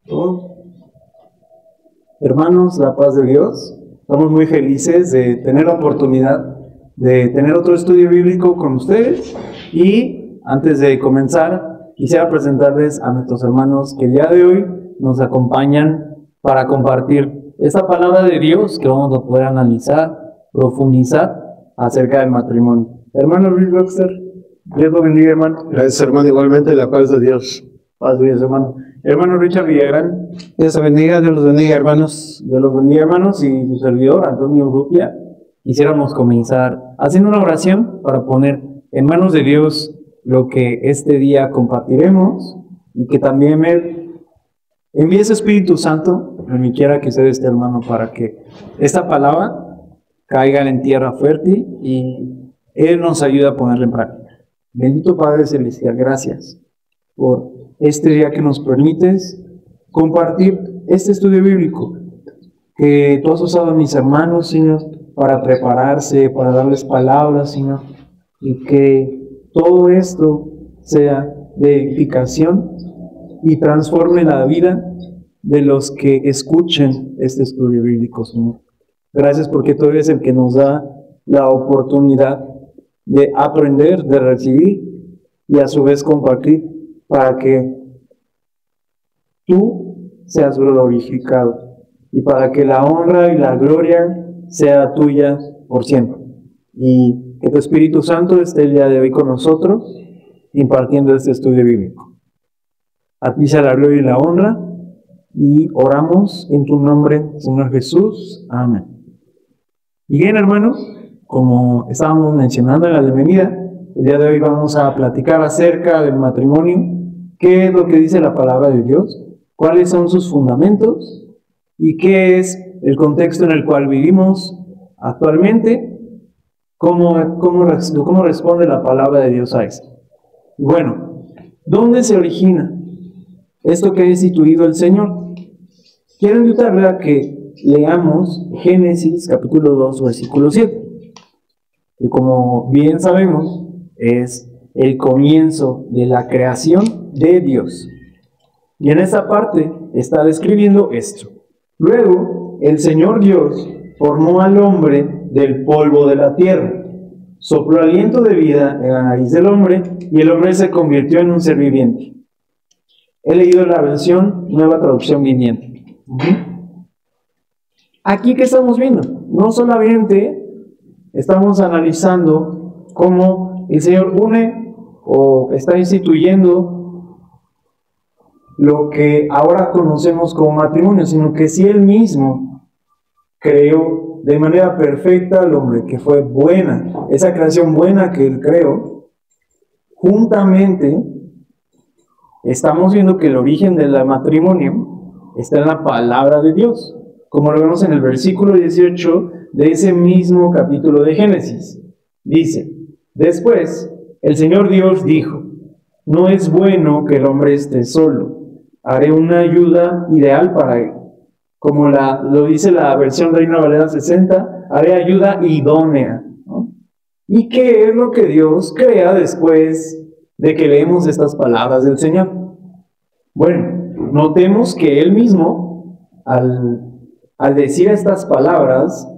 Oh, hermanos, la paz de Dios. Estamos muy felices de tener la oportunidad de tener otro estudio bíblico con ustedes. Y antes de comenzar, quisiera presentarles a nuestros hermanos que el día de hoy nos acompañan para compartir esta palabra de Dios que vamos a poder analizar, profundizar acerca del matrimonio. Hermano Luis Roxter, Dios lo bendiga, hermano. Gracias, hermano, igualmente la paz de Dios. Paz de Dios, hermano. Hermano Richard Villagrán. Dios bendiga, Dios los bendiga, hermanos. Dios los bendiga, hermanos, y su servidor, Antonio Urrutia. Quisiéramos comenzar haciendo una oración para poner en manos de Dios lo que este día compartiremos y que también Él envíe su Espíritu Santo, donde quiera que sea este hermano, para que esta palabra caiga en tierra fértil y Él nos ayude a ponerla en práctica. Bendito Padre Celestial, gracias por este día que nos permites compartir este estudio bíblico que tú has usado a mis hermanos, Señor, para prepararse, para darles palabras, Señor, y que todo esto sea de edificación y transforme la vida de los que escuchen este estudio bíblico, Señor. Gracias porque tú eres el que nos da la oportunidad de aprender, de recibir y a su vez compartir para que tú seas glorificado y para que la honra y la gloria sea tuya por siempre. Y que tu Espíritu Santo esté el día de hoy con nosotros impartiendo este estudio bíblico. A ti sea la gloria y la honra y oramos en tu nombre, Señor Jesús. Amén. Y bien, hermanos, como estábamos mencionando en la bienvenida, el día de hoy vamos a platicar acerca del matrimonio, qué es lo que dice la palabra de Dios, cuáles son sus fundamentos y qué es el contexto en el cual vivimos actualmente, cómo responde la palabra de Dios a eso. Bueno, ¿dónde se origina esto que ha instituido el Señor? Quiero invitarle a que leamos Génesis capítulo 2, versículo 7. Y como bien sabemos, es el comienzo de la creación de Dios. Y en esa parte está describiendo esto. Luego, el Señor Dios formó al hombre del polvo de la tierra, sopló aliento de vida en la nariz del hombre, y el hombre se convirtió en un ser viviente. He leído la versión Nueva Traducción Viviente. Aquí, ¿qué estamos viendo? No solamente estamos analizando cómo el Señor une o está instituyendo lo que ahora conocemos como matrimonio, sino que si Él mismo creó de manera perfecta al hombre, que fue buena, esa creación buena que Él creó, juntamente estamos viendo que el origen del matrimonio está en la palabra de Dios, como lo vemos en el versículo 18 de ese mismo capítulo de Génesis. Dice: después el Señor Dios dijo, no es bueno que el hombre esté solo, haré una ayuda ideal para él. Como lo dice la versión Reina Valera 60, haré ayuda idónea, ¿no? ¿Y qué es lo que Dios crea después de que leemos estas palabras del Señor? Bueno, notemos que Él mismo, al decir estas palabras,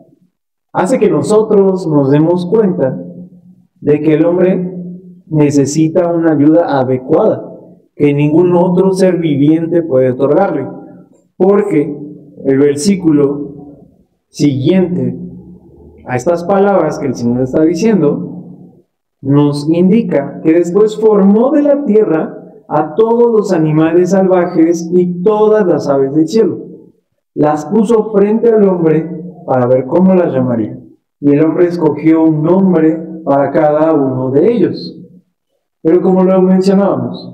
hace que nosotros nos demos cuenta de que el hombre necesita una ayuda adecuada, que ningún otro ser viviente puede otorgarle. Porque el versículo siguiente a estas palabras que el Señor está diciendo, nos indica que después formó de la tierra a todos los animales salvajes y todas las aves del cielo. Las puso frente al hombre para ver cómo las llamaría. Y el hombre escogió un nombre para cada uno de ellos. Pero como lo mencionábamos,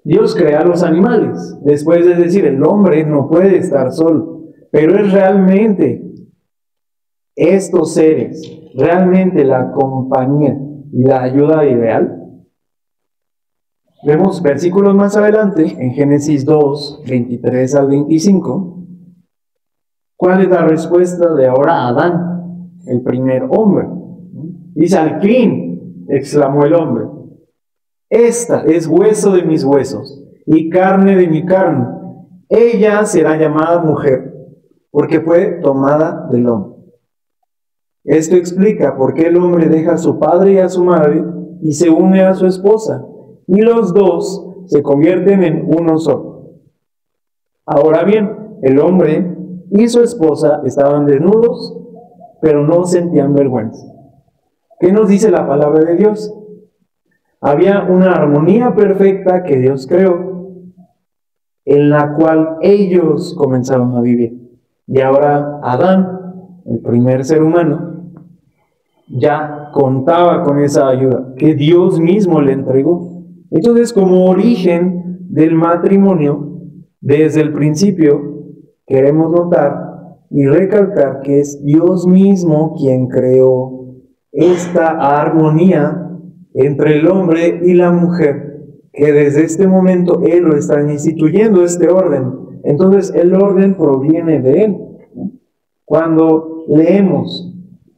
Dios crea a los animales. Después de decir, el hombre no puede estar solo. Pero es realmente estos seres, realmente la compañía y la ayuda ideal. Vemos versículos más adelante, en Génesis 2, 23 al 25. ¿Cuál es la respuesta de ahora Adán, el primer hombre? Dice, al fin, exclamó el hombre, esta es hueso de mis huesos y carne de mi carne. ella será llamada mujer, porque fue tomada del hombre. Esto explica por qué el hombre deja a su padre y a su madre y se une a su esposa, y los dos se convierten en uno solo. Ahora bien, el hombre y su esposa estaban desnudos, pero no sentían vergüenza. ¿Qué nos dice la palabra de Dios? Había una armonía perfecta que Dios creó, en la cual ellos comenzaron a vivir. Y ahora Adán, el primer ser humano, ya contaba con esa ayuda que Dios mismo le entregó. Entonces, como origen del matrimonio, desde el principio, queremos notar y recalcar que es Dios mismo quien creó esta armonía entre el hombre y la mujer, que desde este momento Él lo está instituyendo, este orden. Entonces el orden proviene de Él. Cuando leemos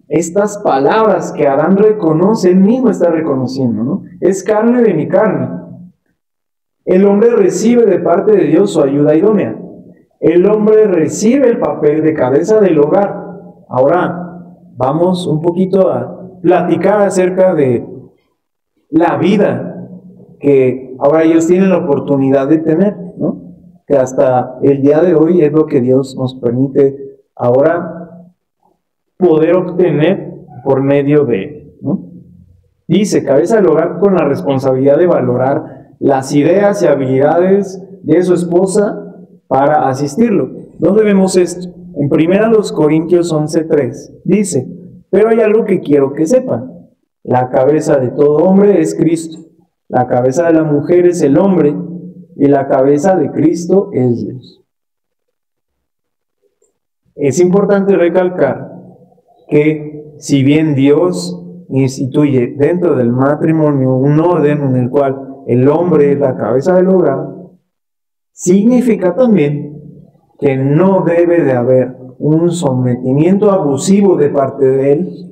estas palabras que Adán reconoce, Él mismo está reconociendo, ¿no? Es carne de mi carne. El hombre recibe de parte de Dios su ayuda idónea. El hombre recibe el papel de cabeza del hogar. Ahora vamos un poquito a platicar acerca de la vida que ahora ellos tienen la oportunidad de tener, ¿no? Que hasta el día de hoy es lo que Dios nos permite ahora poder obtener por medio de Él, ¿no? Dice, cabeza del hogar con la responsabilidad de valorar las ideas y habilidades de su esposa para asistirlo. ¿Dónde vemos esto? En 1 Corintios 11:3 dice, pero hay algo que quiero que sepan. La cabeza de todo hombre es Cristo. La cabeza de la mujer es el hombre. Y la cabeza de Cristo es Dios. Es importante recalcar que si bien Dios instituye dentro del matrimonio un orden en el cual el hombre es la cabeza del hogar, significa también que no debe de haber un sometimiento abusivo de parte de él,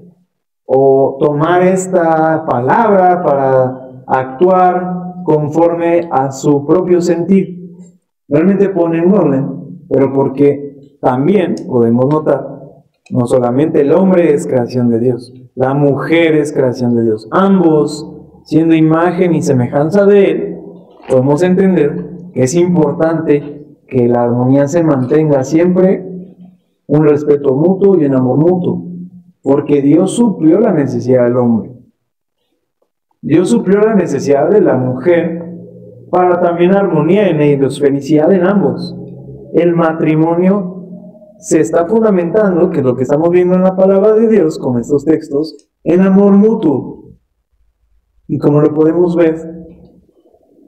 o tomar esta palabra para actuar conforme a su propio sentir. Realmente pone un orden, pero porque también podemos notar, no solamente el hombre es creación de Dios, la mujer es creación de Dios. Ambos, siendo imagen y semejanza de Él, podemos entender que es importante que la armonía se mantenga siempre, un respeto mutuo y un amor mutuo, porque Dios suplió la necesidad del hombre. Dios suplió la necesidad de la mujer para también armonía en ellos, felicidad en ambos. El matrimonio se está fundamentando, que es lo que estamos viendo en la palabra de Dios, con estos textos, en amor mutuo. Y como lo podemos ver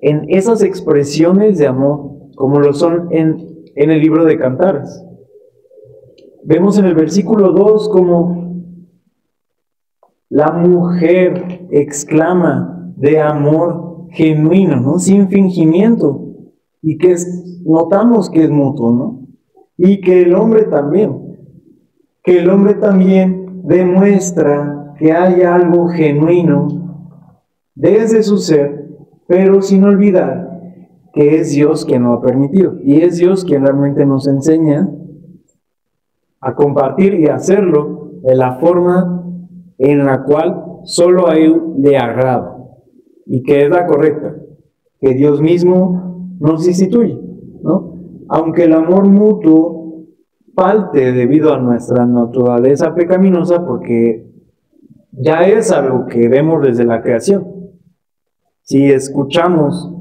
en esas expresiones de amor, como lo son en el libro de Cantares. Vemos en el versículo 2 como la mujer exclama de amor genuino, ¿no? Sin fingimiento, y que notamos que es mutuo, ¿no? Y que el hombre también demuestra que hay algo genuino desde su ser, pero sin olvidar que es Dios quien lo ha permitido, y es Dios quien realmente nos enseña a compartir y hacerlo de la forma en la cual solo a Él le agrada, y que es la correcta, que Dios mismo nos instituye, ¿no? Aunque el amor mutuo falte debido a nuestra naturaleza pecaminosa, porque ya es algo que vemos desde la creación. Si escuchamos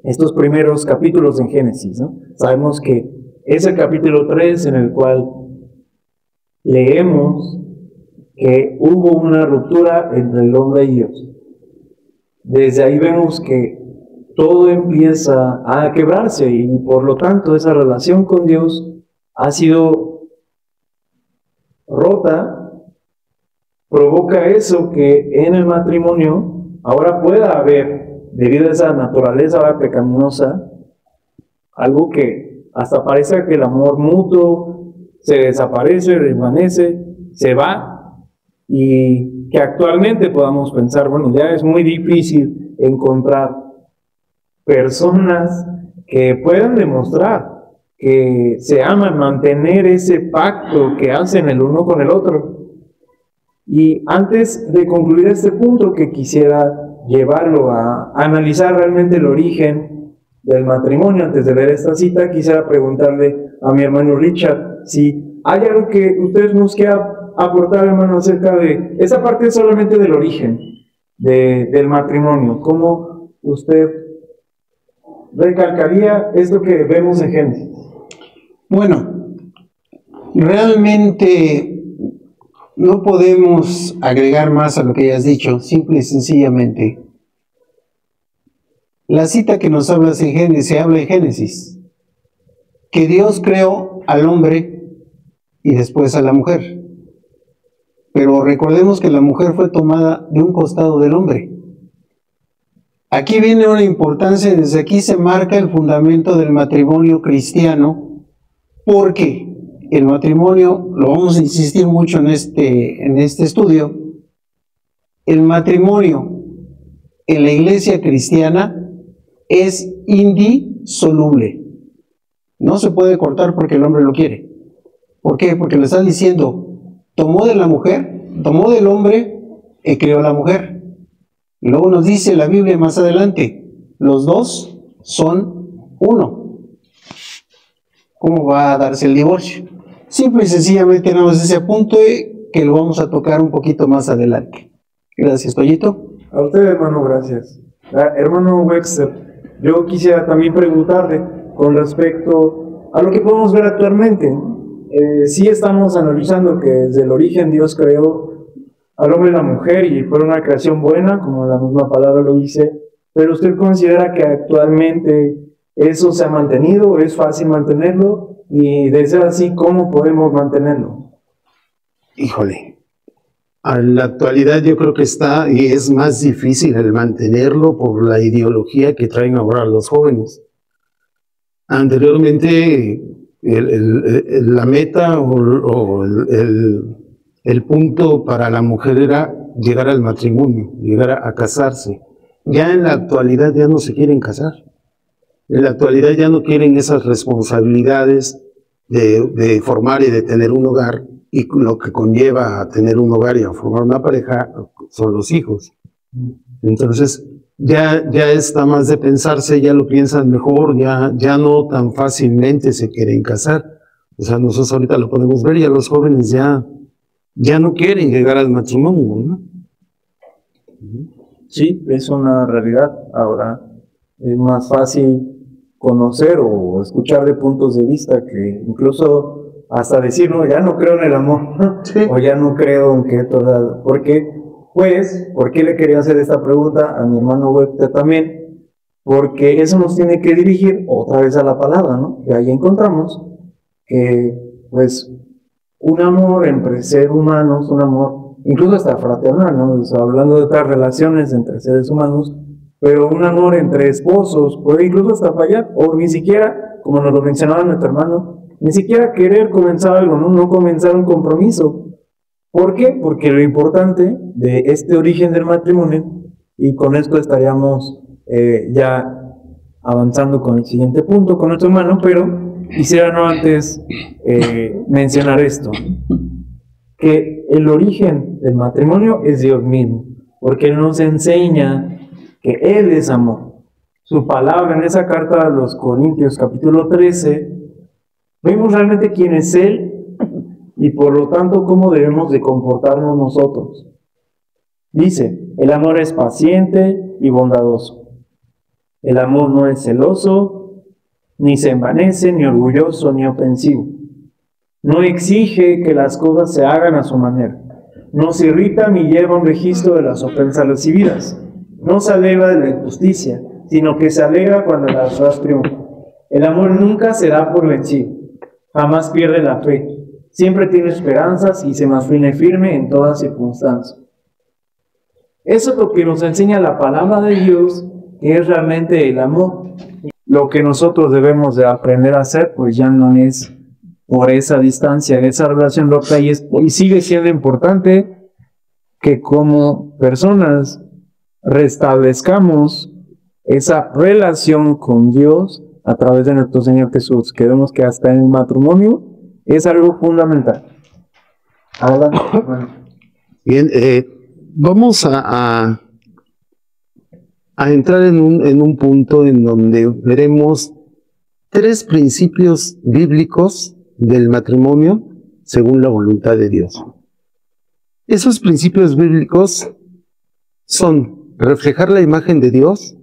estos primeros capítulos en Génesis, ¿no? Sabemos que es el capítulo 3 en el cual leemos que hubo una ruptura entre el hombre y Dios. Desde ahí vemos que todo empieza a quebrarse, y por lo tanto esa relación con Dios ha sido rota. Provoca eso, que en el matrimonio ahora pueda haber, debido a esa naturaleza pecaminosa, algo que hasta parece que el amor mutuo se desaparece, desvanece, se va, y que actualmente podamos pensar, bueno, ya es muy difícil encontrar personas que puedan demostrar que se aman, mantener ese pacto que hacen el uno con el otro. Y antes de concluir este punto, que quisiera llevarlo a analizar realmente el origen del matrimonio, antes de ver esta cita, quisiera preguntarle a mi hermano Richard si hay algo que usted nos quiera aportar, hermano, acerca de esa parte solamente del origen del matrimonio. ¿Cómo usted recalcaría esto que vemos en Génesis? Bueno, realmente no podemos agregar más a lo que ya has dicho, simple y sencillamente. La cita que nos habla en Génesis, se habla en Génesis, que Dios creó al hombre y después a la mujer. Pero recordemos que la mujer fue tomada de un costado del hombre. Aquí viene una importancia, desde aquí se marca el fundamento del matrimonio cristiano, porque el matrimonio, lo vamos a insistir mucho en este estudio, el matrimonio en la iglesia cristiana es indisoluble. No se puede cortar porque el hombre lo quiere. ¿Por qué? Porque le están diciendo, tomó de la mujer, tomó del hombre y creó la mujer. Y luego nos dice la Biblia más adelante, los dos son uno. ¿Cómo va a darse el divorcio? Simple y sencillamente nada más ese punto que lo vamos a tocar un poquito más adelante. Gracias, Toyito. A usted, hermano, gracias. Hermano Wexter, yo quisiera también preguntarle con respecto a lo que podemos ver actualmente. Sí estamos analizando que desde el origen Dios creó al hombre y la mujer y fue una creación buena, como la misma palabra lo dice, pero ¿usted considera que actualmente eso se ha mantenido? ¿Es fácil mantenerlo? Y de ser así, ¿cómo podemos mantenerlo? Híjole, en la actualidad yo creo que está y es más difícil el mantenerlo por la ideología que traen ahora los jóvenes. Anteriormente la meta o el punto para la mujer era llegar al matrimonio, llegar a casarse. Ya en la actualidad ya no se quieren casar. En la actualidad ya no quieren esas responsabilidades de formar y de tener un hogar, y lo que conlleva a tener un hogar y a formar una pareja son los hijos. Entonces ya está más de pensarse, ya lo piensan mejor, ya no tan fácilmente se quieren casar. O sea, nosotros ahorita lo podemos ver, ya los jóvenes ya no quieren llegar al matrimonio, ¿no? Sí, es una realidad. Ahora es más fácil conocer o escuchar de puntos de vista que incluso hasta decir, no, ya no creo en el amor, sí, o ya no creo en que toda... ¿Por qué? Pues, ¿por qué le quería hacer esta pregunta a mi hermano Webster también? Porque eso nos tiene que dirigir otra vez a la palabra, ¿no? Que ahí encontramos que, pues, un amor entre seres humanos, un amor incluso hasta fraternal, ¿no? O sea, hablando de otras relaciones entre seres humanos, pero un amor entre esposos puede incluso hasta fallar, o ni siquiera, como nos lo mencionaba nuestro hermano, ni siquiera querer comenzar algo, no comenzar un compromiso. ¿Por qué? Porque lo importante de este origen del matrimonio, y con esto estaríamos ya avanzando con el siguiente punto con nuestro hermano, pero quisiera no antes mencionar esto, que el origen del matrimonio es Dios mismo, porque Él nos enseña que Él es amor. Su palabra en esa carta a los Corintios capítulo 13, vemos realmente quién es Él y por lo tanto cómo debemos de comportarnos nosotros. Dice, el amor es paciente y bondadoso. El amor no es celoso, ni se envanece, ni orgulloso, ni ofensivo. No exige que las cosas se hagan a su manera. No se irrita ni lleva un registro de las ofensas recibidas. No se alegra de la injusticia, sino que se alegra cuando la verdad triunfa. El amor nunca se da por vencido, jamás pierde la fe. Siempre tiene esperanzas y se mantiene firme en todas circunstancias. Eso es lo que nos enseña la palabra de Dios, que es realmente el amor. Lo que nosotros debemos de aprender a hacer, pues ya no es por esa distancia, esa relación rota, y sigue siendo importante que como personas restablezcamos esa relación con Dios a través de nuestro Señor Jesús, que vemos que hasta en el matrimonio es algo fundamental. Adelante, hermano. Bien, vamos a entrar en un punto en donde veremos 3 principios bíblicos del matrimonio según la voluntad de Dios. Esos principios bíblicos son reflejar la imagen de Dios,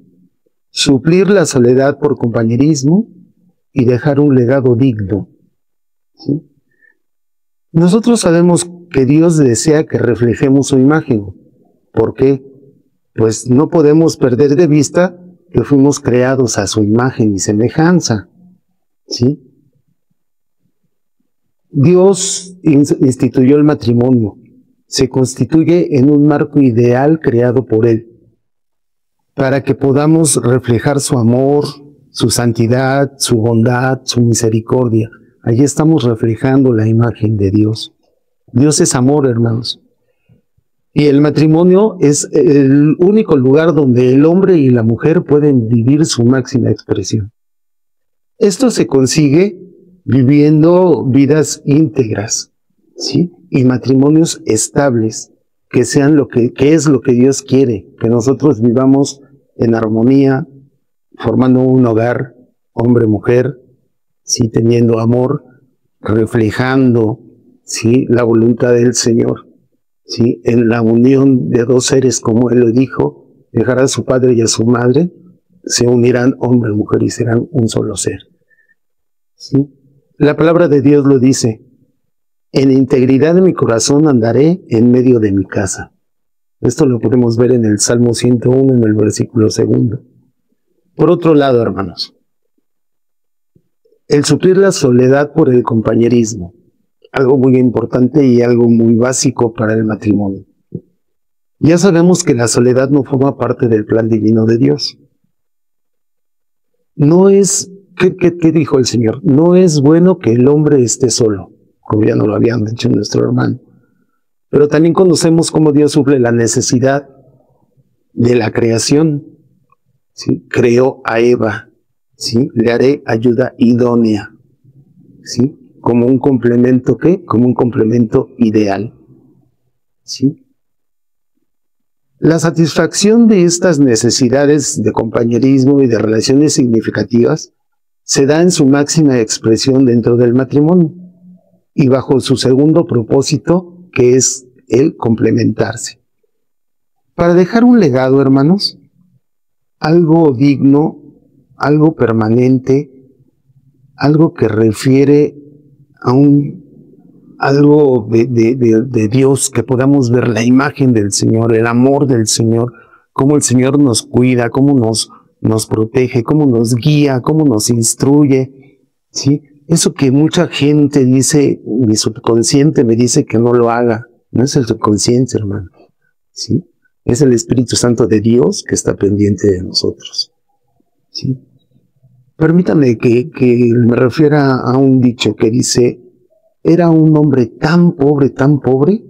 suplir la soledad por compañerismo y dejar un legado digno. ¿Sí? Nosotros sabemos que Dios desea que reflejemos su imagen. ¿Por qué? Pues no podemos perder de vista que fuimos creados a su imagen y semejanza. ¿Sí? Dios instituyó el matrimonio. Se constituye en un marco ideal creado por Él, para que podamos reflejar su amor, su santidad, su bondad, su misericordia. Allí estamos reflejando la imagen de Dios. Dios es amor, hermanos. Y el matrimonio es el único lugar donde el hombre y la mujer pueden vivir su máxima expresión. Esto se consigue viviendo vidas íntegras, ¿sí? Y matrimonios estables, que sean que es lo que Dios quiere, que nosotros vivamos en armonía, formando un hogar, hombre-mujer, ¿sí? Teniendo amor, reflejando, ¿sí? La voluntad del Señor, ¿sí? En la unión de 2 seres, como Él lo dijo, dejará a su padre y a su madre, se unirán hombre y mujer y serán un solo ser. ¿Sí? La palabra de Dios lo dice: en integridad de mi corazón andaré en medio de mi casa. Esto lo podemos ver en el Salmo 101, en el versículo 2. Por otro lado, hermanos, el suplir la soledad por el compañerismo, algo muy importante y algo muy básico para el matrimonio. Ya sabemos que la soledad no forma parte del plan divino de Dios. No es, ¿qué dijo el Señor? No es bueno que el hombre esté solo, como ya nos lo habían dicho nuestro hermano. Pero también conocemos cómo Dios suple la necesidad de la creación. ¿Sí? Creó a Eva, ¿sí? Le haré ayuda idónea, ¿sí? Como un complemento, ¿qué? Como un complemento ideal, ¿sí? La satisfacción de estas necesidades de compañerismo y de relaciones significativas se da en su máxima expresión dentro del matrimonio y bajo su segundo propósito, que es el complementarse. Para dejar un legado, hermanos, algo digno, algo permanente, algo que refiere a algo de Dios, que podamos ver la imagen del Señor, el amor del Señor, cómo el Señor nos cuida, cómo nos protege, cómo nos guía, cómo nos instruye, ¿sí? Eso que mucha gente dice, mi subconsciente me dice que no lo haga, no es el subconsciente, hermano, ¿sí? Es el Espíritu Santo de Dios que está pendiente de nosotros, ¿sí? Permítame que me refiera a un dicho que dice: era un hombre tan pobre,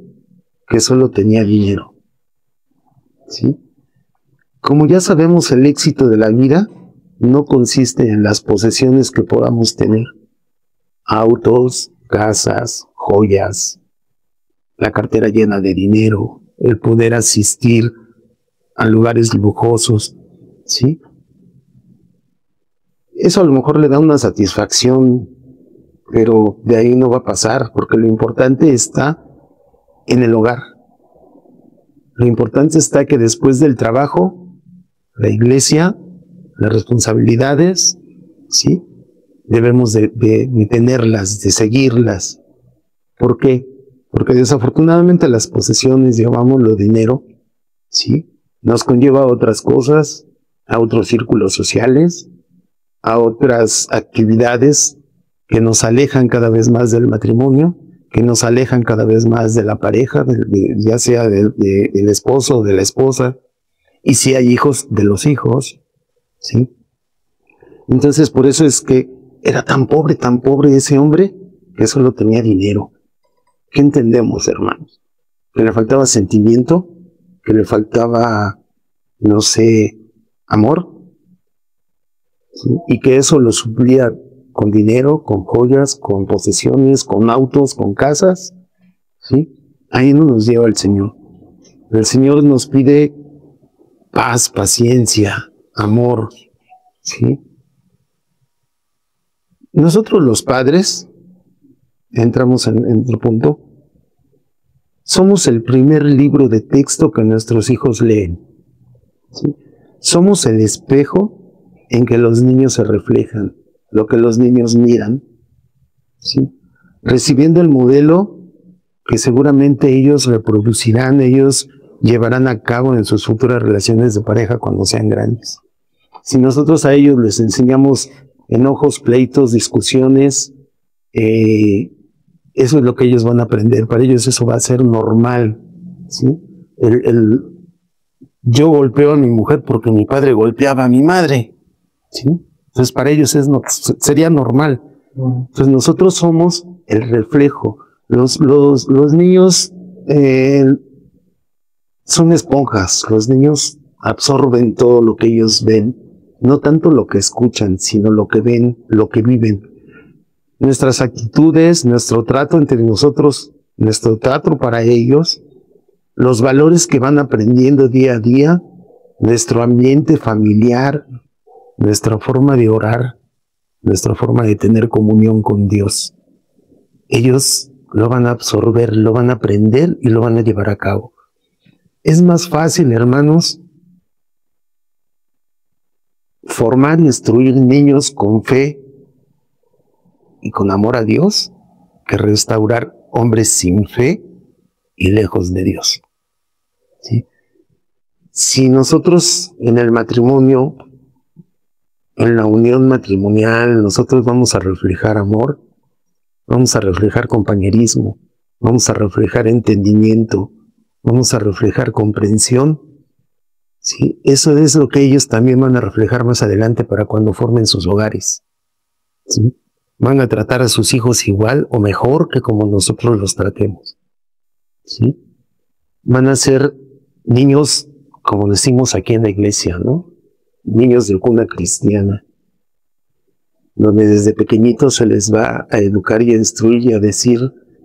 que solo tenía dinero, ¿sí? Como ya sabemos, el éxito de la vida no consiste en las posesiones que podamos tener: autos, casas, joyas, la cartera llena de dinero, el poder asistir a lugares lujosos, ¿sí? Eso a lo mejor le da una satisfacción, pero de ahí no va a pasar, porque lo importante está en el hogar. Lo importante está que después del trabajo, la iglesia, las responsabilidades, ¿sí? Debemos de tenerlas, de seguirlas. ¿Por qué? Porque desafortunadamente las posesiones, llamámoslo dinero, ¿sí? Nos conlleva a otras cosas, a otros círculos sociales, a otras actividades que nos alejan cada vez más del matrimonio, que nos alejan cada vez más de la pareja, ya sea del esposo o de la esposa, y si hay hijos, de los hijos, ¿sí? Entonces, por eso es que era tan pobre ese hombre, que solo tenía dinero. ¿Qué entendemos, hermanos? Que le faltaba sentimiento, que le faltaba, no sé, amor. ¿sí? Y que eso lo suplía con dinero, con joyas, con posesiones, con autos, con casas, ¿sí? Ahí no nos lleva el Señor. El Señor nos pide paz, paciencia, amor, ¿sí? Nosotros los padres, entramos en otro punto, somos el primer libro de texto que nuestros hijos leen, ¿sí? Somos el espejo en que los niños se reflejan, lo que los niños miran, ¿sí? Recibiendo el modelo que seguramente ellos reproducirán, ellos llevarán a cabo en sus futuras relaciones de pareja cuando sean grandes. Si nosotros a ellos les enseñamos enojos, pleitos, discusiones, eso es lo que ellos van a aprender. Para ellos eso va a ser normal, ¿sí? Yo golpeo a mi mujer porque mi padre golpeaba a mi madre, ¿sí? Entonces para ellos sería normal. Entonces nosotros somos el reflejo. Los niños son esponjas. Los niños absorben todo lo que ellos ven, no tanto lo que escuchan, sino lo que ven, lo que viven. Nuestras actitudes, nuestro trato entre nosotros, nuestro trato para ellos, los valores que van aprendiendo día a día, nuestro ambiente familiar, nuestra forma de orar, nuestra forma de tener comunión con Dios. Ellos lo van a absorber, lo van a aprender y lo van a llevar a cabo. Es más fácil, hermanos, formar y instruir niños con fe y con amor a Dios que restaurar hombres sin fe y lejos de Dios, ¿sí? Si nosotros en el matrimonio, en la unión matrimonial, nosotros vamos a reflejar amor, vamos a reflejar compañerismo, vamos a reflejar entendimiento, vamos a reflejar comprensión, ¿sí? Eso es lo que ellos también van a reflejar más adelante para cuando formen sus hogares, ¿sí? Van a tratar a sus hijos igual o mejor que como nosotros los tratemos, ¿sí? Van a ser niños, como decimos aquí en la iglesia, ¿no? Niños de cuna cristiana, donde desde pequeñitos se les va a educar y a instruir y a decir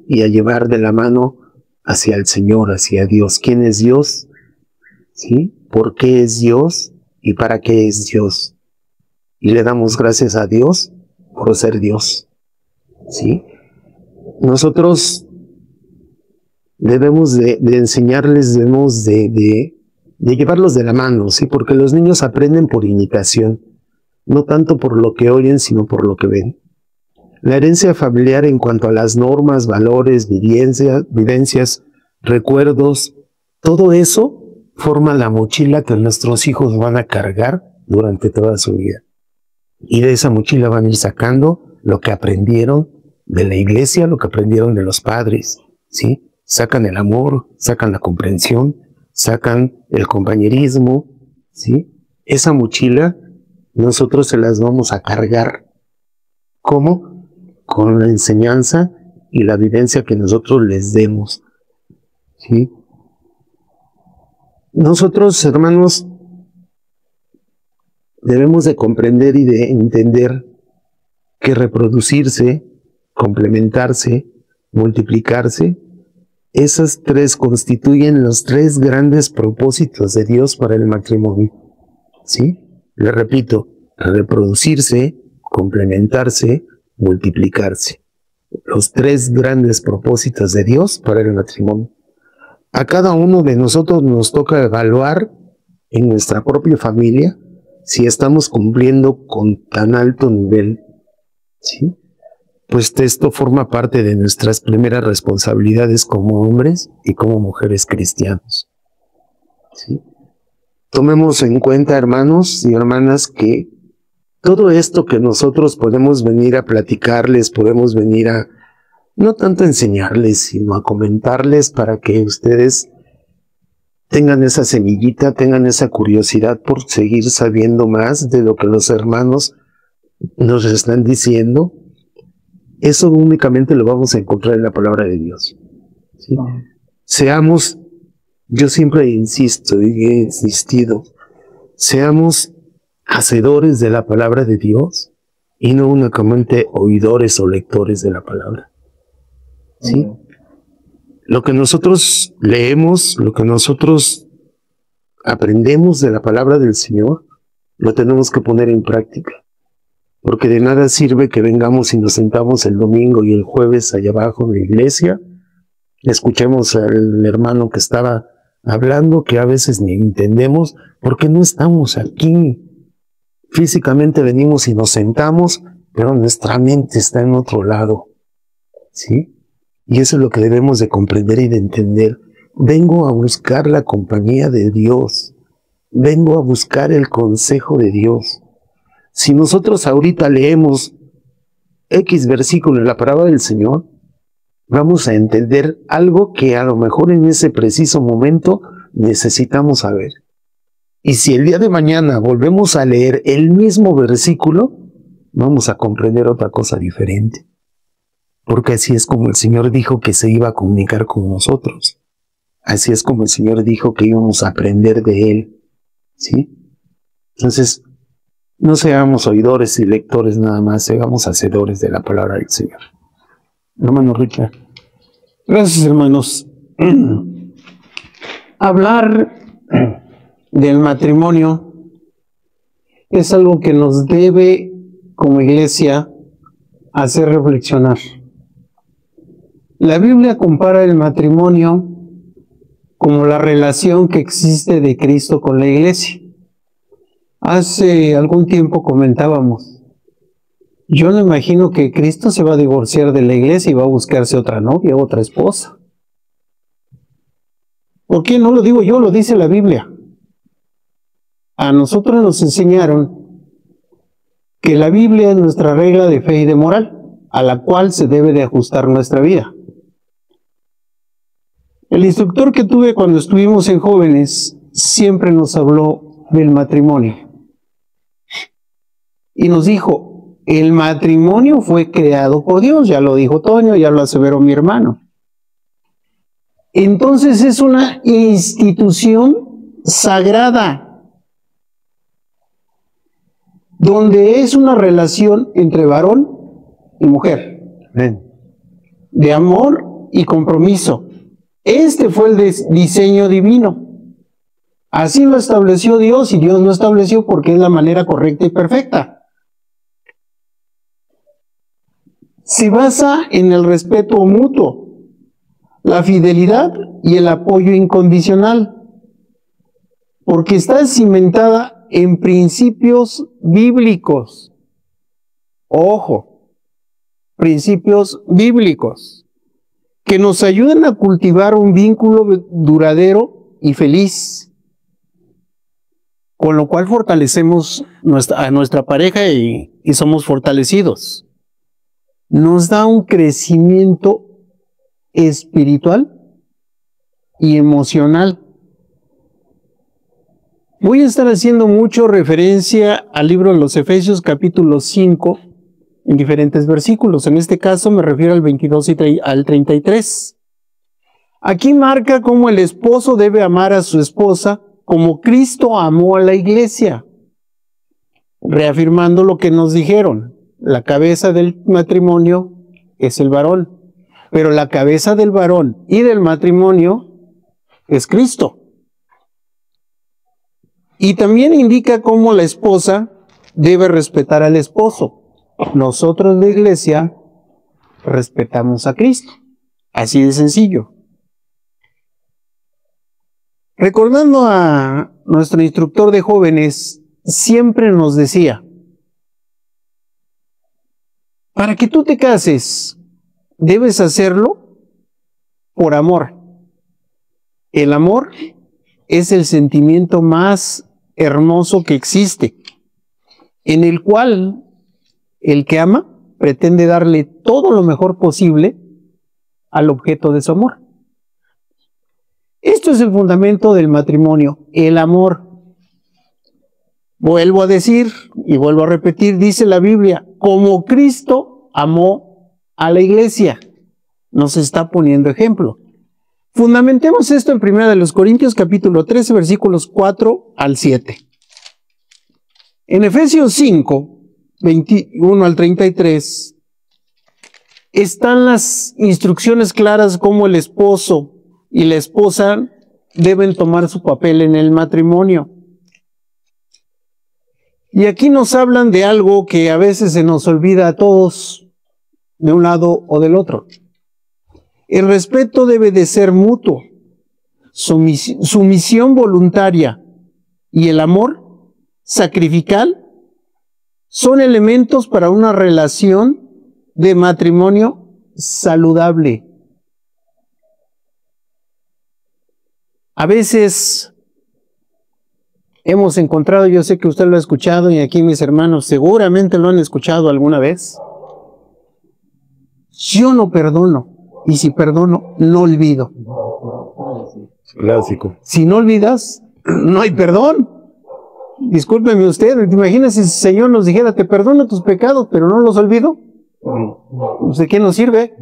y a llevar de la mano hacia el Señor, hacia Dios. ¿Quién es Dios? ¿Sí? ¿Por qué es Dios? ¿Y para qué es Dios? Y le damos gracias a Dios por ser Dios, ¿sí? Nosotros debemos de enseñarles, debemos de llevarlos de la mano, ¿sí? Porque los niños aprenden por imitación, no tanto por lo que oyen, sino por lo que ven. La herencia familiar en cuanto a las normas, valores, vivencias, recuerdos, todo eso forma la mochila que nuestros hijos van a cargar durante toda su vida. Y de esa mochila van a ir sacando lo que aprendieron de la iglesia, lo que aprendieron de los padres, ¿sí? Sacan el amor, sacan la comprensión, sacan el compañerismo, ¿sí? Esa mochila nosotros se las vamos a cargar. ¿Cómo? Con la enseñanza y la vivencia que nosotros les demos, ¿sí? Nosotros, hermanos, debemos de comprender y de entender que reproducirse, complementarse, multiplicarse, esas tres constituyen los tres grandes propósitos de Dios para el matrimonio, ¿sí? Le repito, reproducirse, complementarse, multiplicarse. Los tres grandes propósitos de Dios para el matrimonio. A cada uno de nosotros nos toca evaluar en nuestra propia familia si estamos cumpliendo con tan alto nivel, ¿sí? Pues esto forma parte de nuestras primeras responsabilidades como hombres y como mujeres cristianos, ¿sí? Tomemos en cuenta, hermanos y hermanas, que todo esto que nosotros podemos venir a platicarles, podemos venir a, no tanto a enseñarles, sino a comentarles para que ustedes tengan esa semillita, tengan esa curiosidad por seguir sabiendo más de lo que los hermanos nos están diciendo. Eso únicamente lo vamos a encontrar en la palabra de Dios, ¿sí? Seamos, yo siempre insisto y he insistido, seamos hacedores de la palabra de Dios y no únicamente oidores o lectores de la palabra. ¿Sí? Lo que nosotros leemos, lo que nosotros aprendemos de la palabra del Señor, lo tenemos que poner en práctica. Porque de nada sirve que vengamos y nos sentamos el domingo y el jueves allá abajo en la iglesia, escuchemos al hermano que estaba hablando, que a veces ni entendemos, porque no estamos aquí. Físicamente venimos y nos sentamos, pero nuestra mente está en otro lado. ¿Sí? Y eso es lo que debemos de comprender y de entender. Vengo a buscar la compañía de Dios. Vengo a buscar el consejo de Dios. Si nosotros ahorita leemos X versículo en la palabra del Señor, vamos a entender algo que a lo mejor en ese preciso momento necesitamos saber. Y si el día de mañana volvemos a leer el mismo versículo, vamos a comprender otra cosa diferente. Porque así es como el Señor dijo que se iba a comunicar con nosotros. Así es como el Señor dijo que íbamos a aprender de Él. ¿Sí? Entonces, no seamos oidores y lectores nada más, seamos hacedores de la palabra del Señor. Hermano Richard. Gracias, hermanos. Hablar del matrimonio es algo que nos debe, como iglesia, hacer reflexionar. La Biblia compara el matrimonio como la relación que existe de Cristo con la iglesia. Hace algún tiempo comentábamos, yo no imagino que Cristo se va a divorciar de la iglesia y va a buscarse otra novia, otra esposa. ¿Por qué no lo digo yo? Lo dice la Biblia. A nosotros nos enseñaron que la Biblia es nuestra regla de fe y de moral, a la cual se debe de ajustar nuestra vida. El instructor que tuve cuando estuvimos en jóvenes siempre nos habló del matrimonio. Y nos dijo, el matrimonio fue creado por Dios, ya lo dijo Toño, ya lo aseveró mi hermano. Entonces es una institución sagrada, donde es una relación entre varón y mujer, de amor y compromiso. Este fue el diseño divino. Así lo estableció Dios, y Dios lo estableció porque es la manera correcta y perfecta. Se basa en el respeto mutuo, la fidelidad y el apoyo incondicional, porque está cimentada en principios bíblicos. Ojo, principios bíblicos que nos ayuden a cultivar un vínculo duradero y feliz, con lo cual fortalecemos a nuestra pareja y somos fortalecidos. Nos da un crecimiento espiritual y emocional. Voy a estar haciendo mucho referencia al libro de los Efesios capítulo 5 en diferentes versículos. En este caso me refiero al 22 y al 33. Aquí marca cómo el esposo debe amar a su esposa como Cristo amó a la iglesia, reafirmando lo que nos dijeron. La cabeza del matrimonio es el varón, pero la cabeza del varón y del matrimonio es Cristo. Y también indica cómo la esposa debe respetar al esposo. Nosotros, la iglesia, respetamos a Cristo. Así de sencillo. Recordando a nuestro instructor de jóvenes, siempre nos decía, para que tú te cases, debes hacerlo por amor. El amor es el sentimiento más hermoso que existe, en el cual el que ama pretende darle todo lo mejor posible al objeto de su amor. Esto es el fundamento del matrimonio, el amor. Vuelvo a decir y vuelvo a repetir, dice la Biblia, como Cristo amó a la iglesia. Nos está poniendo ejemplo. Fundamentemos esto en 1 Corintios capítulo 13, versículos 4 al 7. En Efesios 5, 21 al 33, están las instrucciones claras cómo el esposo y la esposa deben tomar su papel en el matrimonio. Y aquí nos hablan de algo que a veces se nos olvida a todos, de un lado o del otro. El respeto debe de ser mutuo, sumisión voluntaria y el amor sacrificial son elementos para una relación de matrimonio saludable. A veces hemos encontrado, yo sé que usted lo ha escuchado y aquí mis hermanos seguramente lo han escuchado alguna vez. Yo no perdono y si perdono, no olvido. Clásico. Si no olvidas, no hay perdón. Discúlpeme usted, imagínese si el Señor nos dijera, te perdono tus pecados, pero no los olvido. ¿De qué nos sirve?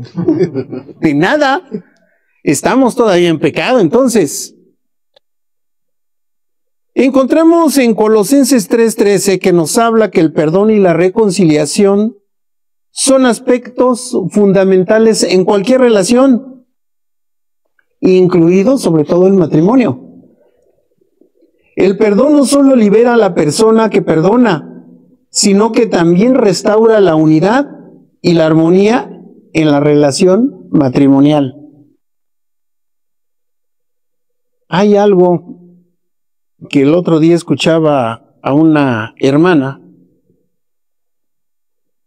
De nada. Estamos todavía en pecado, entonces. Encontramos en Colosenses 3:13 que nos habla que el perdón y la reconciliación son aspectos fundamentales en cualquier relación, incluido sobre todo el matrimonio. El perdón no solo libera a la persona que perdona, sino que también restaura la unidad y la armonía en la relación matrimonial. Hay algo que el otro día escuchaba a una hermana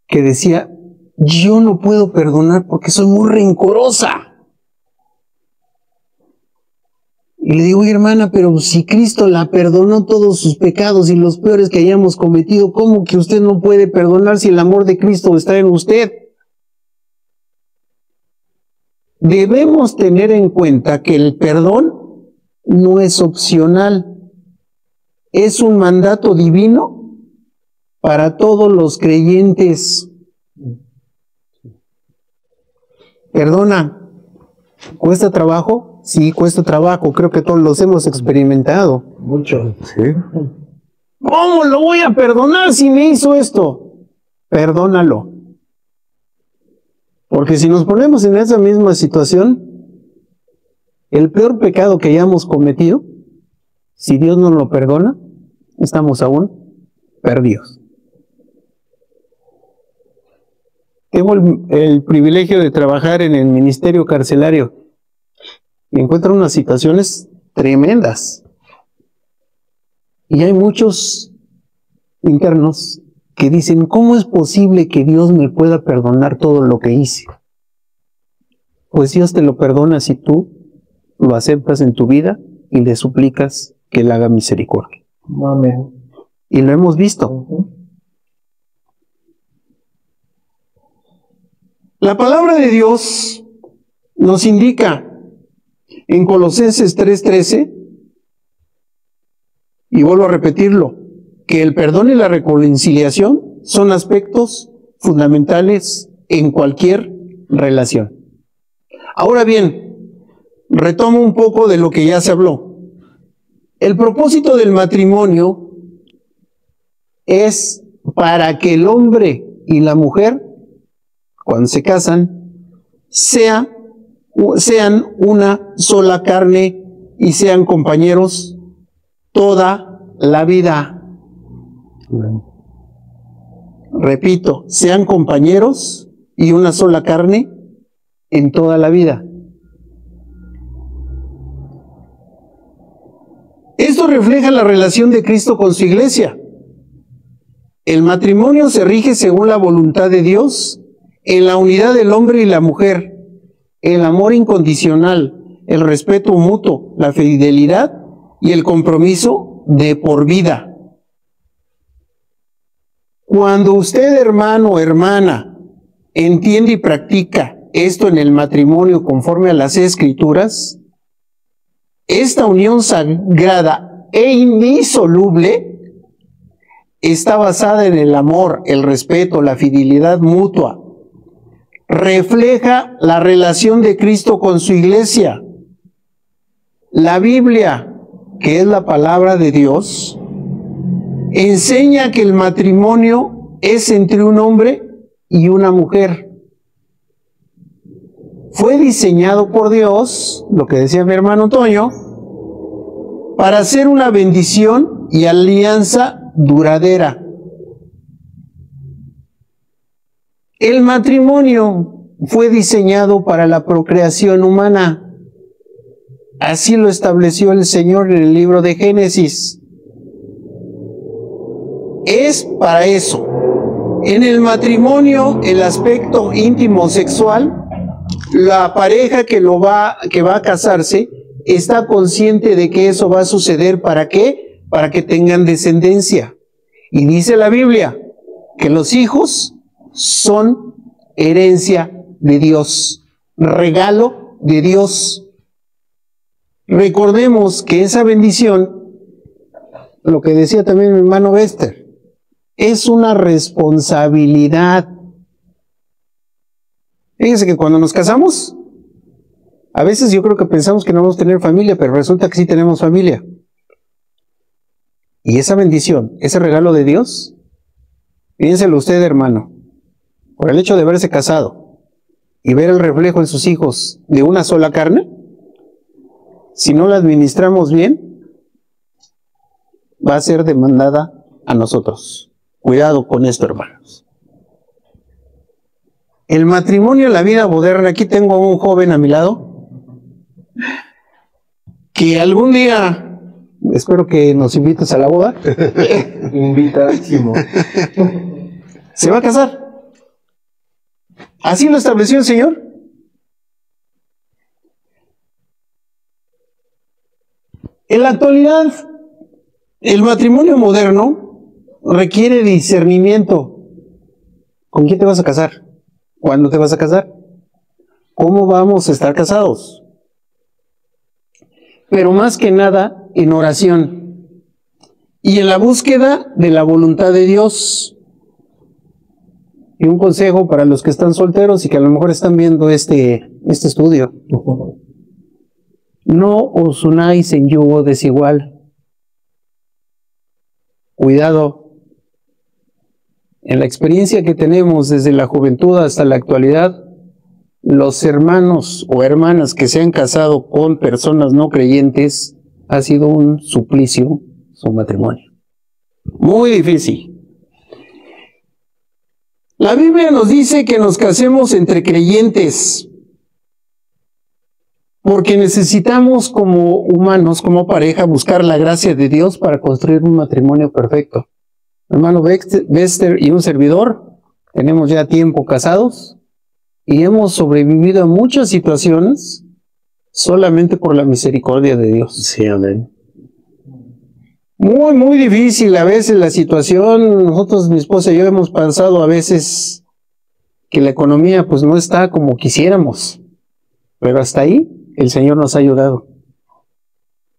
que decía, yo no puedo perdonar porque soy muy rencorosa. Y le digo, hermana, pero si Cristo la perdonó todos sus pecados y los peores que hayamos cometido, ¿cómo que usted no puede perdonar si el amor de Cristo está en usted? Debemos tener en cuenta que el perdón no es opcional, es un mandato divino para todos los creyentes. Perdona, ¿cuesta trabajo? Sí, cuesta trabajo, creo que todos los hemos experimentado. Mucho. Sí. ¿Cómo lo voy a perdonar si me hizo esto? Perdónalo. Porque si nos ponemos en esa misma situación, el peor pecado que hayamos cometido, si Dios nos lo perdona, estamos aún perdidos. Tengo el privilegio de trabajar en el ministerio carcelario y encuentro unas situaciones tremendas. Y hay muchos internos que dicen, ¿cómo es posible que Dios me pueda perdonar todo lo que hice? Pues Dios te lo perdona si tú lo aceptas en tu vida y le suplicas que Él haga misericordia. Amén. Y lo hemos visto. La palabra de Dios nos indica en Colosenses 3:13, y vuelvo a repetirlo, que el perdón y la reconciliación son aspectos fundamentales en cualquier relación. Ahora bien, retomo un poco de lo que ya se habló. El propósito del matrimonio es para que el hombre y la mujer, cuando se casan, sean una sola carne y sean compañeros toda la vida. Repito, sean compañeros y una sola carne en toda la vida. Esto refleja la relación de Cristo con su iglesia. El matrimonio se rige según la voluntad de Dios, en la unidad del hombre y la mujer, el amor incondicional, el respeto mutuo, la fidelidad y el compromiso de por vida. Cuando usted, hermano o hermana, entiende y practica esto en el matrimonio conforme a las Escrituras, esta unión sagrada e indisoluble está basada en el amor, el respeto, la fidelidad mutua. Refleja la relación de Cristo con su iglesia. La Biblia, que es la palabra de Dios, enseña que el matrimonio es entre un hombre y una mujer. Fue diseñado por Dios, lo que decía mi hermano Toño, para ser una bendición y alianza duradera. El matrimonio fue diseñado para la procreación humana. Así lo estableció el Señor en el libro de Génesis. Es para eso. En el matrimonio, el aspecto íntimo sexual, la pareja que va a casarse está consciente de que eso va a suceder. ¿Para qué? Para que tengan descendencia. Y dice la Biblia que los hijos son herencia de Dios, regalo de Dios. Recordemos que esa bendición, lo que decía también mi hermano Bester, es una responsabilidad. Fíjense que cuando nos casamos, a veces yo creo que pensamos que no vamos a tener familia, pero resulta que sí tenemos familia. Y esa bendición, ese regalo de Dios, piénselo usted, hermano, por el hecho de haberse casado y ver el reflejo en sus hijos de una sola carne, si no la administramos bien, va a ser demandada a nosotros. Cuidado con esto, hermanos. El matrimonio en la vida moderna, aquí tengo a un joven a mi lado, que algún día, espero que nos invites a la boda. Invitadísimo. Se va a casar. Así lo estableció el Señor. En la actualidad, el matrimonio moderno requiere discernimiento. ¿Con quién te vas a casar? ¿Cuándo te vas a casar? ¿Cómo vamos a estar casados? Pero más que nada, en oración y en la búsqueda de la voluntad de Dios. Y un consejo para los que están solteros y que a lo mejor están viendo este estudio. No os unáis en yugo desigual. Cuidado. En la experiencia que tenemos desde la juventud hasta la actualidad, los hermanos o hermanas que se han casado con personas no creyentes, ha sido un suplicio su matrimonio. Muy difícil. La Biblia nos dice que nos casemos entre creyentes, porque necesitamos como humanos, como pareja, buscar la gracia de Dios para construir un matrimonio perfecto. Hermano Bester y un servidor, tenemos ya tiempo casados y hemos sobrevivido a muchas situaciones solamente por la misericordia de Dios. Sí, amén. Muy, muy difícil a veces la situación. Nosotros, mi esposa y yo, hemos pensado a veces que la economía pues no está como quisiéramos, pero hasta ahí el Señor nos ha ayudado.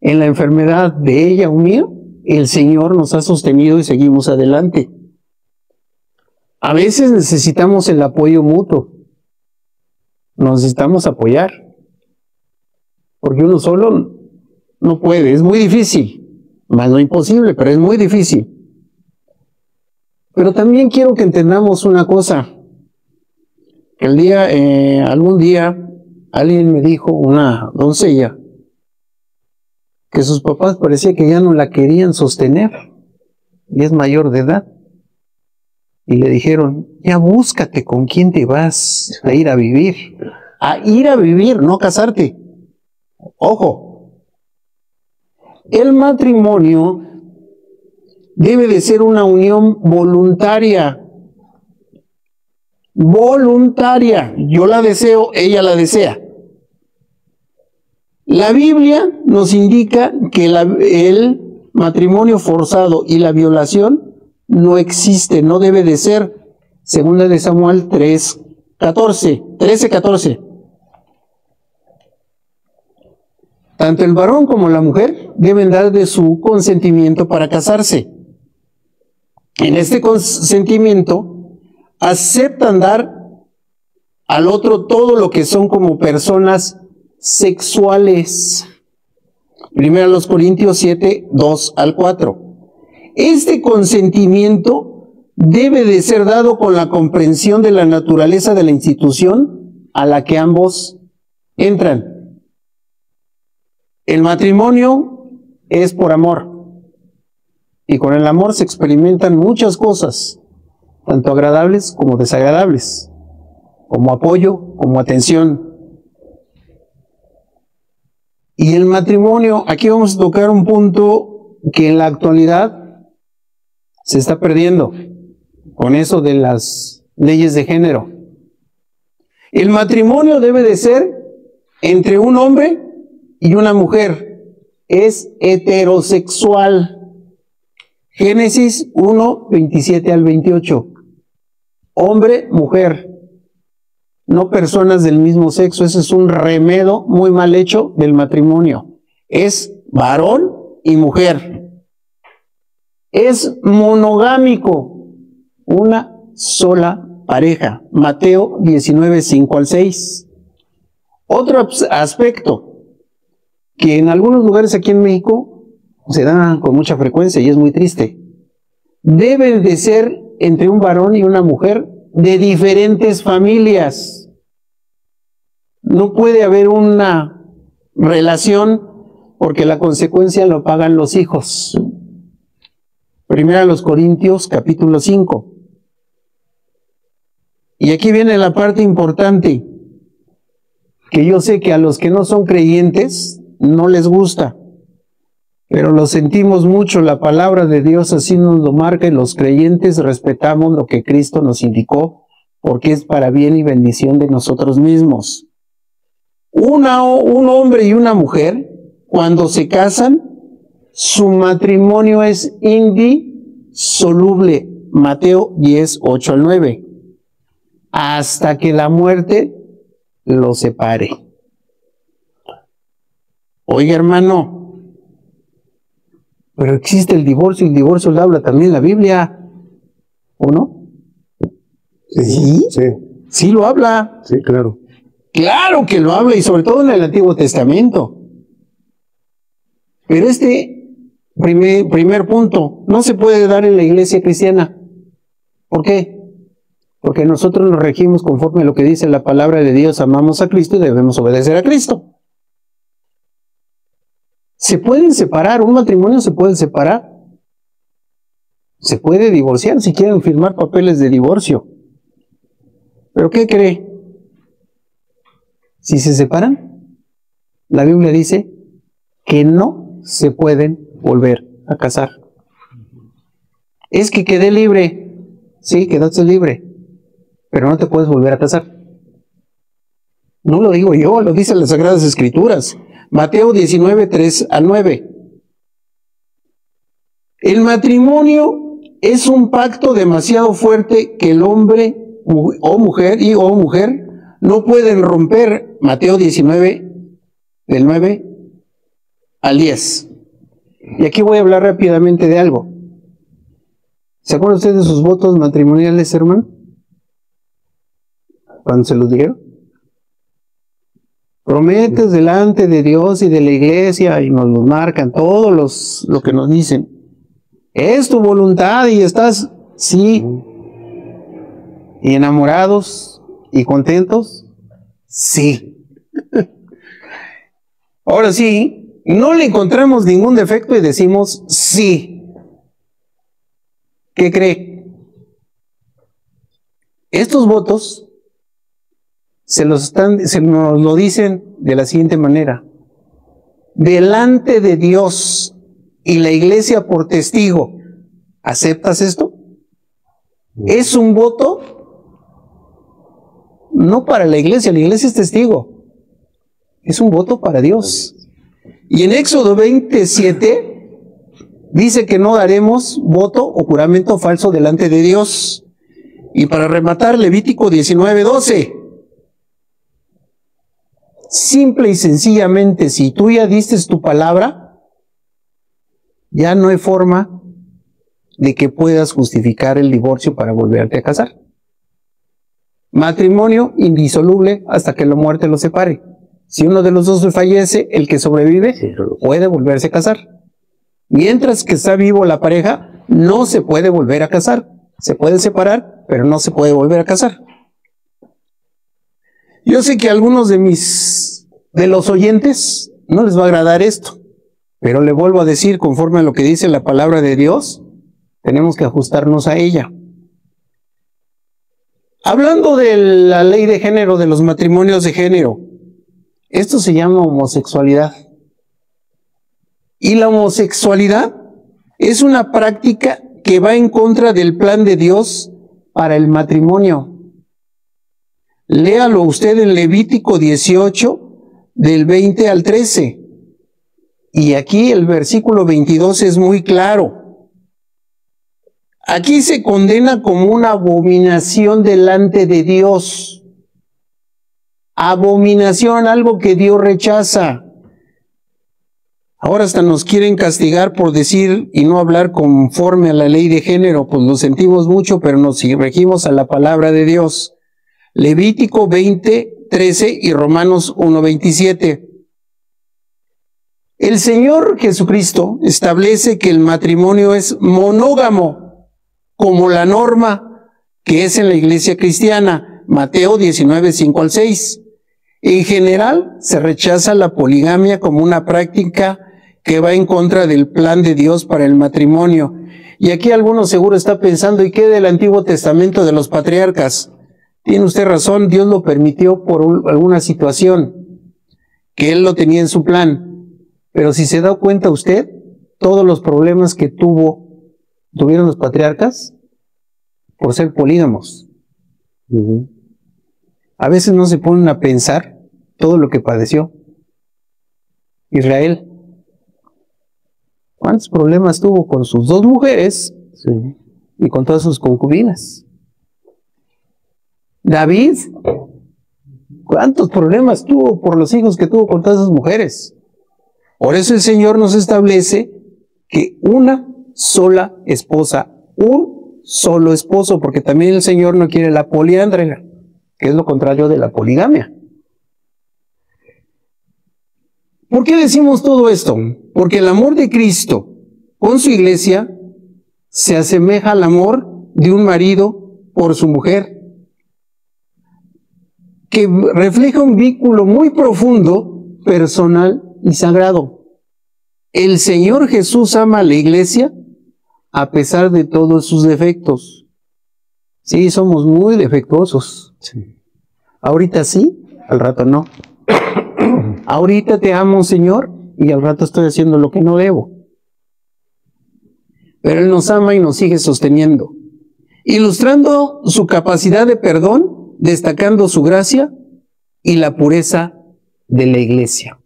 En la enfermedad de ella o mía, el Señor nos ha sostenido y seguimos adelante. A veces necesitamos el apoyo mutuo. Nos necesitamos apoyar, porque uno solo no puede, es muy difícil. Más no imposible, pero es muy difícil. Pero también quiero que entendamos una cosa. Algún día, alguien me dijo, una doncella, que sus papás parecía que ya no la querían sostener, y es mayor de edad. Y le dijeron, ya búscate con quién te vas a ir a vivir. A ir a vivir, no casarte. Ojo. El matrimonio debe de ser una unión voluntaria. Voluntaria. Yo la deseo, ella la desea. La Biblia nos indica que el matrimonio forzado y la violación no existe, no debe de ser. Segunda de Samuel 13:14. Tanto el varón como la mujer deben dar de su consentimiento para casarse. En este consentimiento aceptan dar al otro todo lo que son como personas sexuales. 1 Corintios 7:2-4. Este consentimiento debe de ser dado con la comprensión de la naturaleza de la institución a la que ambos entran. El matrimonio es por amor, y con el amor se experimentan muchas cosas, tanto agradables como desagradables, como apoyo, como atención. Y el matrimonio, aquí vamos a tocar un punto que en la actualidad se está perdiendo con eso de las leyes de género. El matrimonio debe de ser entre un hombre y una mujer. Es heterosexual. Génesis 1, 27 al 28. Hombre, mujer. No personas del mismo sexo. Ese es un remedo muy mal hecho del matrimonio. Es varón y mujer. Es monogámico. Una sola pareja. Mateo 19, 5 al 6. Otro aspecto que en algunos lugares aquí en México se da con mucha frecuencia y es muy triste. Debe de ser entre un varón y una mujer de diferentes familias. No puede haber una relación porque la consecuencia lo pagan los hijos. Primera los Corintios, capítulo 5. Y aquí viene la parte importante, que yo sé que a los que no son creyentes no les gusta, pero lo sentimos mucho, la palabra de Dios así nos lo marca y los creyentes respetamos lo que Cristo nos indicó, porque es para bien y bendición de nosotros mismos. Un hombre y una mujer, cuando se casan, su matrimonio es indisoluble. Mateo 10, 8 al 9. Hasta que la muerte lo separe. Oiga, hermano, pero existe el divorcio, y el divorcio lo habla también la Biblia, ¿o no? Sí. Sí lo habla. Sí, claro. Claro que lo habla, y sobre todo en el Antiguo Testamento. Pero este primer punto no se puede dar en la iglesia cristiana. ¿Por qué? Porque nosotros nos regimos conforme a lo que dice la palabra de Dios, amamos a Cristo y debemos obedecer a Cristo. ¿Se pueden separar? ¿Un matrimonio se puede separar? Se puede divorciar si quieren firmar papeles de divorcio. ¿Pero qué cree? Si se separan, la Biblia dice que no se pueden volver a casar. Es que quedé libre. Sí, quedaste libre, pero no te puedes volver a casar. No lo digo yo, lo dicen las Sagradas Escrituras. Mateo 19, 3 a 9. El matrimonio es un pacto demasiado fuerte que el hombre o mujer no pueden romper. Mateo 19, del 9 al 10. Y aquí voy a hablar rápidamente de algo. ¿Se acuerdan ustedes de sus votos matrimoniales, hermano? ¿Cuándo se los dieron? Prometes delante de Dios y de la iglesia, y nos los marcan todos lo que nos dicen. ¿Es tu voluntad y estás, sí, y enamorados y contentos? Sí. Ahora sí, no le encontramos ningún defecto y decimos sí. ¿Qué cree? Estos votos se nos lo dicen de la siguiente manera: delante de Dios y la iglesia por testigo. ¿Aceptas esto? Es un voto no para la iglesia es testigo. Es un voto para Dios. Y en Éxodo 27 dice que no daremos voto o juramento falso delante de Dios. Y para rematar, Levítico 19, 12. Simple y sencillamente, si tú ya diste tu palabra, ya no hay forma de que puedas justificar el divorcio para volverte a casar. Matrimonio indisoluble hasta que la muerte los separe. Si uno de los dos fallece, el que sobrevive puede volverse a casar. Mientras que está vivo la pareja, no se puede volver a casar. Se puede separar, pero no se puede volver a casar. Yo sé que a algunos de los oyentes no les va a agradar esto, pero le vuelvo a decir, conforme a lo que dice la palabra de Dios, tenemos que ajustarnos a ella. Hablando de la ley de género, de los matrimonios de género, esto se llama homosexualidad. Y la homosexualidad es una práctica que va en contra del plan de Dios para el matrimonio. Léalo usted en Levítico 18, del 20 al 13. Y aquí el versículo 22 es muy claro. Aquí se condena como una abominación delante de Dios. Abominación, algo que Dios rechaza. Ahora hasta nos quieren castigar por decir y no hablar conforme a la ley de género, pues lo sentimos mucho, pero nos regimos a la palabra de Dios. Levítico 20, 13 y Romanos 1, 27. El Señor Jesucristo establece que el matrimonio es monógamo, como la norma que es en la iglesia cristiana, Mateo 19, 5 al 6. En general, se rechaza la poligamia como una práctica que va en contra del plan de Dios para el matrimonio. Y aquí alguno seguro está pensando, ¿y qué del Antiguo Testamento de los patriarcas? Tiene usted razón, Dios lo permitió por alguna situación, que Él lo tenía en su plan. Pero si se da cuenta usted, todos los problemas que tuvieron los patriarcas por ser polígamos. A veces no se ponen a pensar todo lo que padeció Israel. ¿Cuántos problemas tuvo con sus 2 mujeres? Sí. Y con todas sus concubinas? David, ¿cuántos problemas tuvo por los hijos que tuvo con todas sus mujeres? Por eso el Señor nos establece que una sola esposa, un solo esposo, porque también el Señor no quiere la poliandria, que es lo contrario de la poligamia. ¿Por qué decimos todo esto? Porque el amor de Cristo con su iglesia se asemeja al amor de un marido por su mujer, que refleja un vínculo muy profundo, personal y sagrado. El Señor Jesús ama a la iglesia a pesar de todos sus defectos. Sí, somos muy defectuosos. Sí. Ahorita sí, al rato no. Ahorita te amo, Señor, y al rato estoy haciendo lo que no debo. Pero Él nos ama y nos sigue sosteniendo, ilustrando su capacidad de perdón, destacando su gracia y la pureza de la iglesia.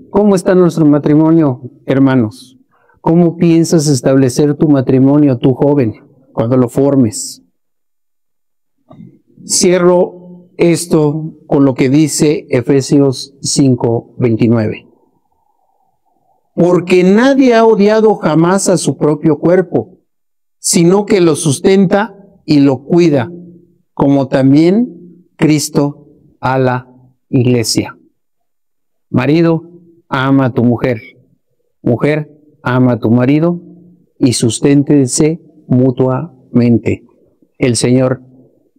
¿Cómo está nuestro matrimonio, hermanos? ¿Cómo piensas establecer tu matrimonio, tú joven, cuando lo formes? Cierro esto con lo que dice Efesios 5, 29. Porque nadie ha odiado jamás a su propio cuerpo, sino que lo sustenta y lo cuida, como también Cristo a la iglesia. Marido, ama a tu mujer. Mujer, ama a tu marido y susténtense mutuamente. El Señor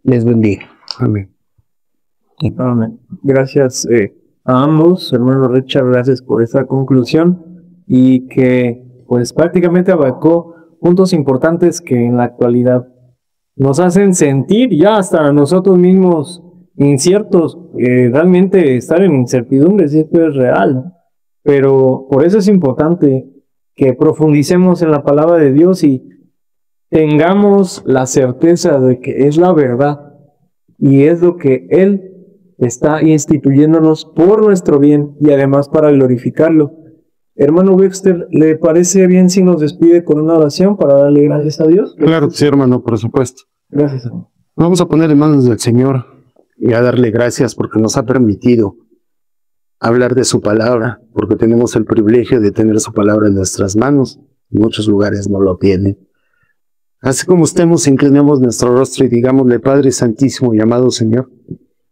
les bendiga. Amén. Amén. Gracias a ambos, hermano Richard, gracias por esta conclusión y que pues prácticamente abarcó puntos importantes que en la actualidad nos hacen sentir ya hasta nosotros mismos inciertos, realmente estar en incertidumbre si esto es real, ¿no? Pero por eso es importante que profundicemos en la palabra de Dios y tengamos la certeza de que es la verdad y es lo que Él está instituyéndonos por nuestro bien y además para glorificarlo. Hermano Webster, ¿le parece bien si nos despide con una oración para darle gracias a Dios? Claro que sí, hermano, por supuesto. Gracias, hermano. Vamos a poner en manos del Señor y a darle gracias porque nos ha permitido hablar de su palabra, porque tenemos el privilegio de tener su palabra en nuestras manos. En muchos lugares no lo tienen. Así como estemos, inclinemos nuestro rostro y digámosle: Padre Santísimo y amado Señor,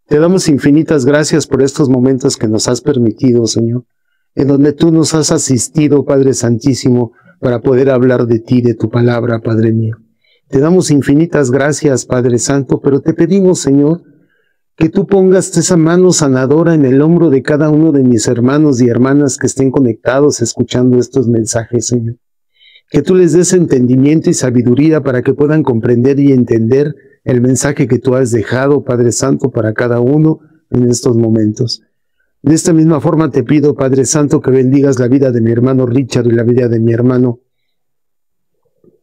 te damos infinitas gracias por estos momentos que nos has permitido, Señor, en donde tú nos has asistido, Padre Santísimo, para poder hablar de ti, de tu palabra, Padre mío. Te damos infinitas gracias, Padre Santo, pero te pedimos, Señor, que tú pongas esa mano sanadora en el hombro de cada uno de mis hermanos y hermanas que estén conectados escuchando estos mensajes, Señor. Que tú les des entendimiento y sabiduría para que puedan comprender y entender el mensaje que tú has dejado, Padre Santo, para cada uno en estos momentos. De esta misma forma te pido, Padre Santo, que bendigas la vida de mi hermano Richard y la vida de mi hermano.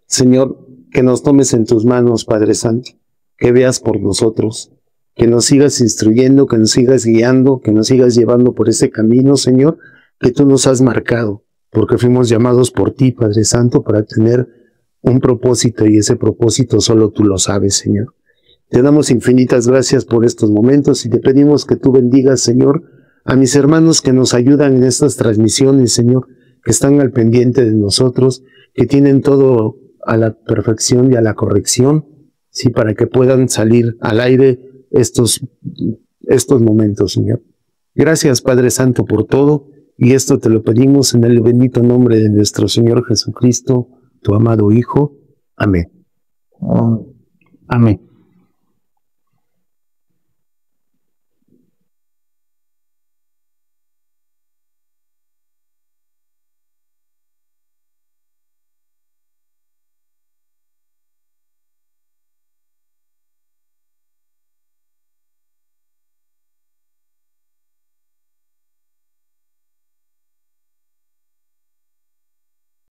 Señor, que nos tomes en tus manos, Padre Santo, que veas por nosotros, que nos sigas instruyendo, que nos sigas guiando, que nos sigas llevando por ese camino, Señor, que tú nos has marcado, porque fuimos llamados por ti, Padre Santo, para tener un propósito, y ese propósito solo tú lo sabes, Señor. Te damos infinitas gracias por estos momentos y te pedimos que tú bendigas, Señor, a mis hermanos que nos ayudan en estas transmisiones, Señor, que están al pendiente de nosotros, que tienen todo a la perfección y a la corrección, sí, para que puedan salir al aire estos momentos, Señor. Gracias, Padre Santo, por todo, y esto te lo pedimos en el bendito nombre de nuestro Señor Jesucristo, tu amado Hijo. Amén. Amén.